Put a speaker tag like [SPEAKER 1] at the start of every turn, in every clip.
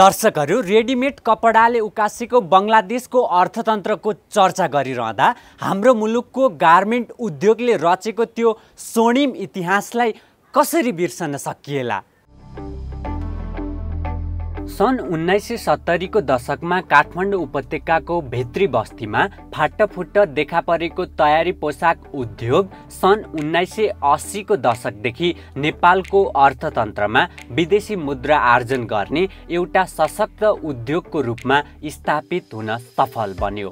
[SPEAKER 1] दर्शकहरू, रेडिमेड कपडाले उकासेको बङ्गलादेशको अर्थतन्त्रको चर्चा गरिरहँदा हाम्रो मुलुकको गार्मेन्ट उद्योगले रचेको त्यो स्वर्णिम इतिहासलाई कसरी बिर्सन सकिएला। सन् 1970 को दशकमा काठमाडौँ उपत्यकाको भित्री बस्तीमा फाटफुट्ट देखा परेको तयारी पोसाक उद्योग सन् 1980 को दशकदेखि नेपालको अर्थतन्त्रमा विदेशी मुद्रा आर्जन गर्ने एउटा सशक्त उद्योगको रूपमा स्थापित हुन सफल बन्यो।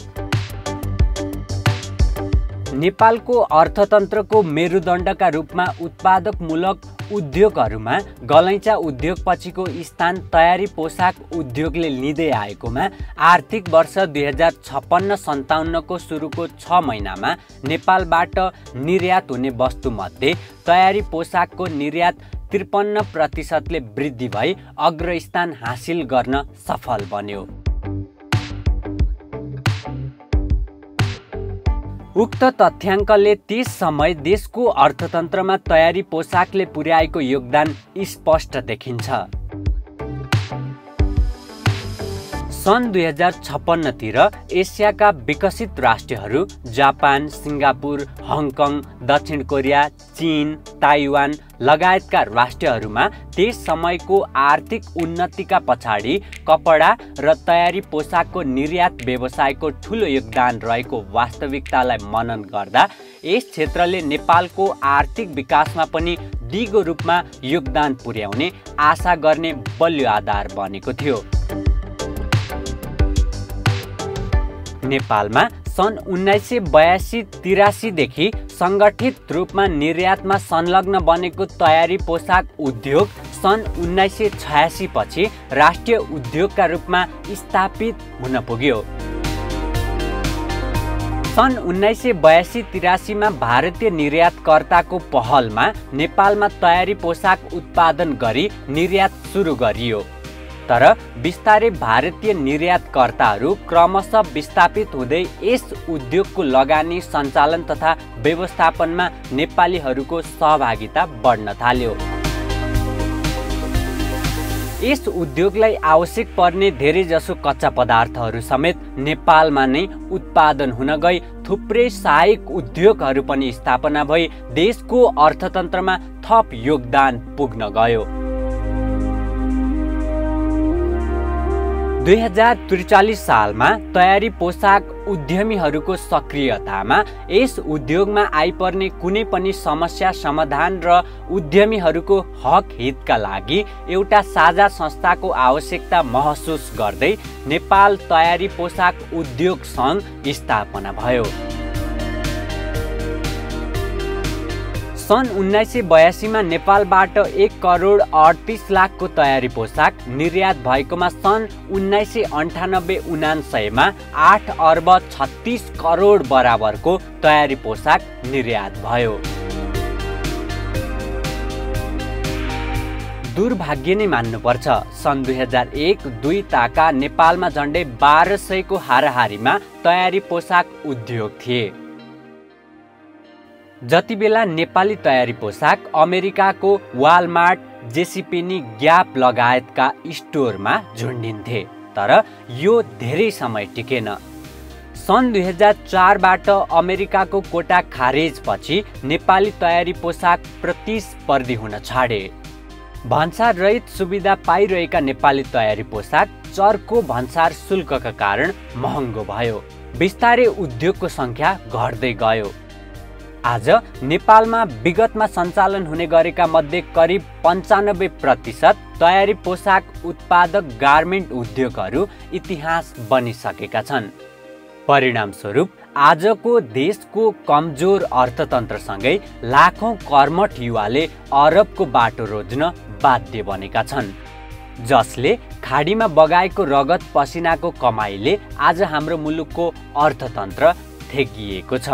[SPEAKER 1] नेपालको अर्थतन्त्रको मेरुदण्डका रूपमा उत्पादकमूलक उद्योगहरूमा गलैँचा उद्योग पछिको स्थान तयारी पोसाक उद्योगले लिँदै आएकोमा आर्थिक वर्ष 2056-57 को सुरुको 6 महिनामा नेपालबाट निर्यात हुने वस्तुमध्ये तयारी पोसाकको निर्यात 53% वृद्धि भई अग्रस्थान हासिल गर्न सफल बन्यो। उक्त तथ्याङ्कले त्यस समय देशको अर्थतन्त्रमा तयारी पोसाकले पुर्याएको योगदान स्पष्ट देखिन्छ। सन् 2056 तिर एसियाका विकसित राष्ट्रहरू जापान, सिङ्गापुर, हङकङ, दक्षिण कोरिया, चीन, ताइवान लगायतका राष्ट्रहरूमा त्यस समयको आर्थिक उन्नतिका पछाडि कपडा र तयारी पोसाकको निर्यात व्यवसायको ठूलो योगदान रहेको वास्तविकतालाई मनन गर्दा यस क्षेत्रले नेपालको आर्थिक विकासमा पनि दिगो रूपमा योगदान पुर्याउने आशा गर्ने बलियो आधार बनेको थियो। नेपालमा सन् 1982-83 देखि सङ्गठित रूपमा निर्यातमा संलग्न बनेको तयारी पोसाक उद्योग सन् 1986 पछि राष्ट्रिय उद्योगका रूपमा स्थापित हुन पुग्यो। सन् 1982-83 मा भारतीय निर्यातकर्ताको पहलमा नेपालमा तयारी पोसाक उत्पादन गरी निर्यात सुरु गरियो। तर बिस्तारै भारतीय निर्यातकर्ताहरू क्रमशः विस्थापित हुँदै यस उद्योगको लगानी, सञ्चालन तथा व्यवस्थापनमा नेपालीहरूको सहभागिता बढ्न थाल्यो। यस उद्योगलाई आवश्यक पर्ने धेरैजसो कच्चा पदार्थहरू समेत नेपालमा नै उत्पादन हुन गई थुप्रै सहायक उद्योगहरू पनि स्थापना भई देशको अर्थतन्त्रमा थप योगदान पुग्न गयो। 2043 सालमा तयारी पोसाक उद्यमीहरूको सक्रियतामा यस उद्योगमा आइपर्ने कुनै पनि समस्या समाधान र उद्यमीहरूको हक हितका लागि एउटा साझा संस्थाको आवश्यकता महसुस गर्दै नेपाल तयारी पोसाक उद्योग सङ्घ स्थापना भयो। सन् 1982 मा नेपालबाट 1,38,00,000 को तयारी पोसाक निर्यात भएकोमा सन् 1998-99 मा 8,36 करोड बराबरको तयारी पोसाक निर्यात भयो। दुर्भाग्य नै मान्नुपर्छ, सन् 2001-02 ताका नेपालमा झन्डै 1200 को हाराहारीमा तयारी पोसाक उद्योग थिए। जति बेला नेपाली तयारी पोसाक अमेरिकाको वालमार्ट, जेसीपेनी, ग्याप लगायतका स्टोरमा झुन्डिन्थे, तर यो धेरै समय टिकेन। सन् 2004 बाट अमेरिकाको कोटा खारेज पछि नेपाली तयारी पोसाक प्रतिस्पर्धी हुन छाडे। भन्सार रहित सुविधा पाइरहेका नेपाली तयारी पोसाक चर्को भन्सार शुल्कका कारण महँगो भयो। बिस्तारै उद्योगको सङ्ख्या घट्दै गयो। आज नेपालमा विगतमा सञ्चालन हुने गरेका मध्ये करिब 95% तयारी पोसाक उत्पादक गार्मेन्ट उद्योगहरू इतिहास बनिसकेका छन्। परिणामस्वरूप आजको देशको कमजोर अर्थतन्त्रसँगै लाखौं कर्मठ युवाले अरबको बाटो रोज्न बाध्य बनेका छन्, जसले खाडीमा बगाएको रगत पसिनाको कमाइले आज हाम्रो मुलुकको अर्थतन्त्र थेगिएको छ।